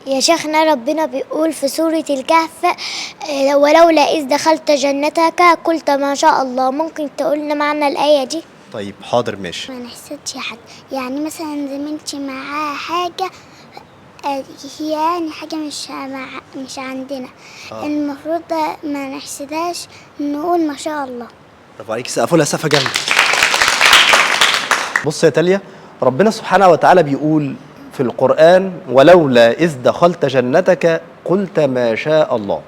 يا شيخنا ربنا بيقول في سورة الكهف ولولا إذ دخلت جنتك قلت ما شاء الله. ممكن تقول لنا معنى الآية دي؟ طيب حاضر ماشي. ما نحسدش حد، يعني مثلا زميلتي معاها حاجة هي يعني حاجة مش عندنا. المفروض ما نحسدهاش، نقول ما شاء الله. برافو عليك، سقفوا لها سقفة جامدة. بص يا تاليا، ربنا سبحانه وتعالى بيقول في القرآن ولولا إذ دخلت جنتك قلت ما شاء الله.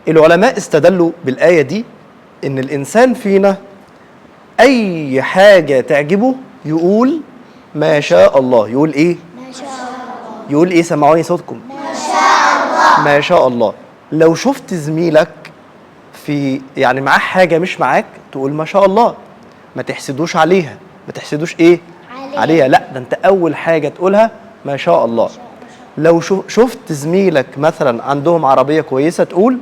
العلماء استدلوا بالآية دي إن الإنسان فينا أي حاجة تعجبه يقول ما شاء الله. يقول إيه؟ ما شاء الله. يقول إيه؟ سمعوني صوتكم. ما شاء الله. ما شاء الله. لو شفت زميلك في يعني معاه حاجة مش معاك تقول ما شاء الله، ما تحسدوش عليها. ما تحسدوش إيه؟ عليها. لا، ده أنت أول حاجة تقولها ما شاء الله. لو شفت زميلك مثلا عندهم عربية كويسة تقول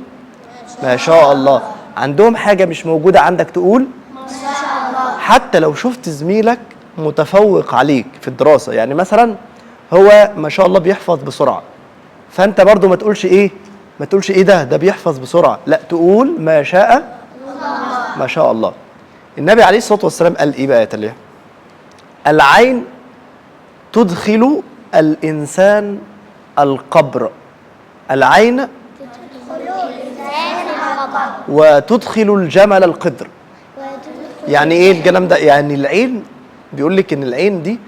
ما شاء الله. عندهم حاجة مش موجودة عندك تقول ما شاء الله. حتى لو شفت زميلك متفوق عليك في الدراسة، يعني مثلا هو ما شاء الله بيحفظ بسرعة، فأنت برضو ما تقولش إيه؟ ما تقولش إيه ده بيحفظ بسرعة، لا تقول ما شاء الله. ما شاء الله. النبي عليه الصلاة والسلام قال إيه بقى يا تليه؟ العين تدخل الإنسان القبر. العين وتدخل الجمل القدر. يعني ايه الكلام ده؟ يعني العين بيقول لك ان العين دي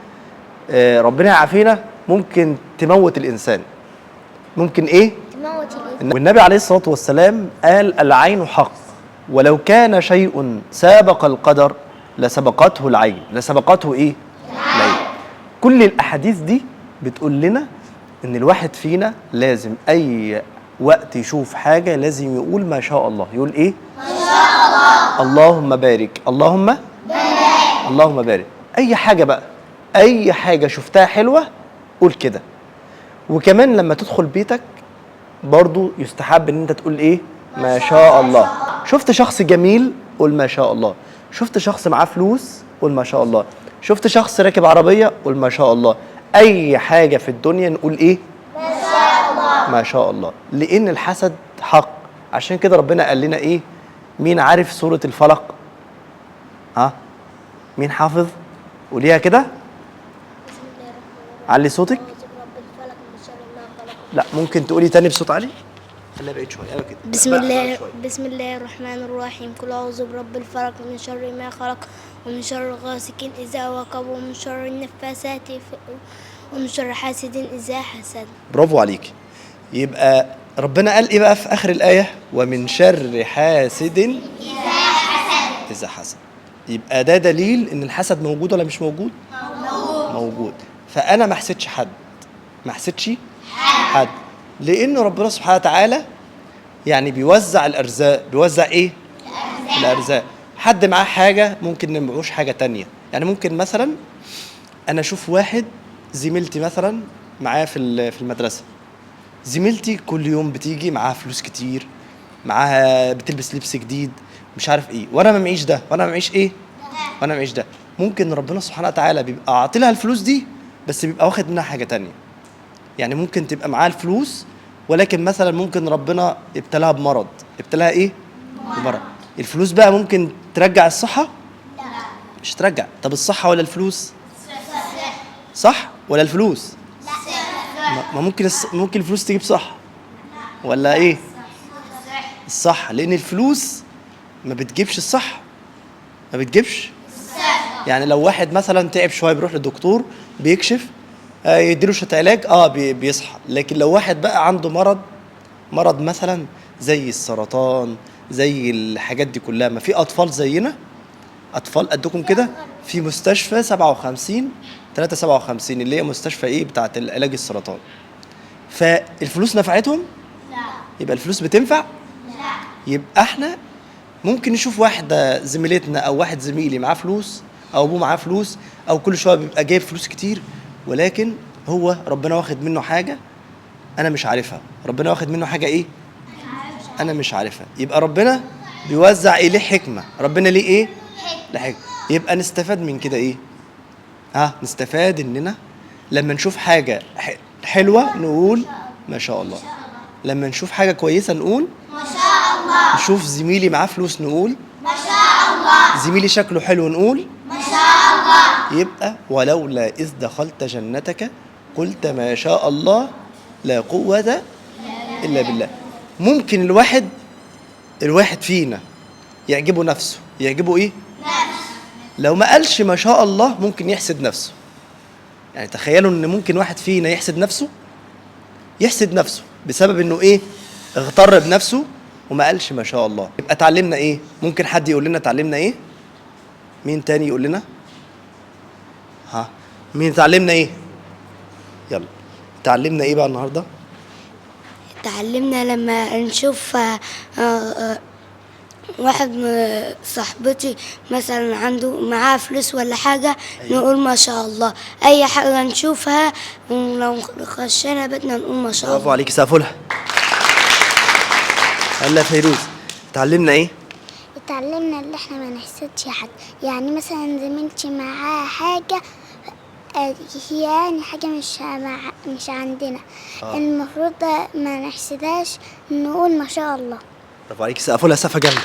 ربنا يعافينا ممكن تموت الانسان. ممكن ايه؟ تموت الانسان. والنبي عليه الصلاه والسلام قال العين حق ولو كان شيء سابق القدر لسبقته العين. لسبقته ايه؟ العين. كل الاحاديث دي بتقول لنا ان الواحد فينا لازم اي وقت يشوف حاجة لازم يقول ما شاء الله. يقول ايه؟ ما شاء الله. اللهم بارك. اللهم بارك. اللهم بارك. اي حاجة بقى، اي حاجة شفتها حلوة قول كده. وكمان لما تدخل بيتك برضو يستحب ان انت تقول ايه؟ ما شاء الله. شفت شخص جميل قول ما شاء الله. شفت شخص معاه فلوس قول ما شاء الله. شفت شخص راكب عربية قول ما شاء الله. اي حاجة في الدنيا نقول ايه؟ ما شاء الله. لأن الحسد حق. عشان كده ربنا قال لنا إيه؟ مين عارف سورة الفلق؟ ها؟ مين حافظ؟ قوليها كده. علي صوتك. لا، ممكن تقولي تاني بصوت عالي؟ خليها بعيد شوية. أيوة كده. بسم الله الرحمن الرحيم. قل أعوذ برب الفلق من شر ما خلق ومن شر غاسق إذا وقب ومن شر النفاثات ومن شر حاسد إذا حسد. برافو عليك. يبقى ربنا قال ايه بقى في اخر الايه؟ ومن شر حاسد اذا حسد. يبقى ده دليل ان الحسد موجود ولا مش موجود؟ موجود. فانا ما احسدش حد، ما احسدش حد، لان ربنا سبحانه وتعالى يعني بيوزع الارزاق. بيوزع ايه؟ الارزاق. حد معاه حاجه ممكن ما معهوش حاجه تانية. يعني ممكن مثلا انا اشوف واحد زميلتي مثلا معايا في المدرسه، زميلتي كل يوم بتيجي معاها فلوس كتير، معاها بتلبس لبس جديد مش عارف ايه، وانا ما معيش ده، وانا ما معيش ايه؟ وانا ما معيش ده. ممكن ربنا سبحانه وتعالى بيبقى عاطي لها الفلوس دي بس بيبقى واخد منها حاجه تانية. يعني ممكن تبقى معاها الفلوس ولكن مثلا ممكن ربنا ابتلاها بمرض. ابتلاها ايه؟ بمرض. الفلوس بقى ممكن ترجع الصحه؟ لا مش ترجع. طب الصحه ولا الفلوس؟ صح ولا الفلوس؟ ما ممكن الفلوس تجيب صح ولا ايه؟ الصح. لان الفلوس ما بتجيبش الصح، ما بتجيبش. يعني لو واحد مثلا تعب شويه بيروح للدكتور بيكشف يديله شويه علاج بيصحى. لكن لو واحد بقى عنده مرض مثلا زي السرطان زي الحاجات دي كلها، ما في اطفال زينا، اطفال قدكم كده في مستشفى 357 اللي هي مستشفى ايه بتاعه العلاج السرطان. فالفلوس نفعتهم؟ لا. يبقى الفلوس بتنفع؟ لا. يبقى احنا ممكن نشوف واحده زميلتنا او واحد زميلي معاه فلوس او ابوه معاه فلوس او كل شويه بيبقى جايب فلوس كتير، ولكن هو ربنا واخد منه حاجه انا مش عارفها. ربنا واخد منه حاجه ايه؟ انا مش عارفها. يبقى ربنا بيوزع ايه؟ ليه حكمه. ربنا ليه ايه؟ لحكمه. يبقى نستفاد من كده ايه؟ نستفاد اننا لما نشوف حاجه حلوه نقول ما شاء الله. لما نشوف حاجة كويسة نقول ما شاء الله. نشوف زميلي معاه فلوس نقول ما شاء الله. زميلي شكله حلو نقول ما شاء الله. يبقى ولولا إذ دخلت جنتك قلت ما شاء الله لا قوة إلا بالله. ممكن الواحد فينا يعجبه نفسه. يعجبه إيه؟ نفسه. لو ما قالش ما شاء الله ممكن يحسد نفسه. يعني تخيلوا إن ممكن واحد فينا يحسد نفسه بسبب إنه إيه؟ اغتر بنفسه وما قالش ما شاء الله. يبقى اتعلمنا إيه؟ ممكن حد يقول لنا اتعلمنا إيه؟ مين تاني يقول لنا؟ مين اتعلمنا إيه؟ يلا اتعلمنا إيه بقى النهارده؟ اتعلمنا لما نشوف واحد صاحبتي مثلا عنده معاه فلوس ولا حاجة. أيوة. نقول ما شاء الله. أي حاجة نشوفها ولو خشينا بيتنا نقول ما شاء الله. برافو عليكي سقفولها. هلا فيروز اتعلمنا ايه؟ اتعلمنا ان احنا ما نحسدش حد. يعني مثلا زميلتي معاها حاجة هي يعني حاجة مش عندنا. المفروض ما نحسدهاش، نقول ما شاء الله. برافو عليكي سقفولها سقفة جامدة.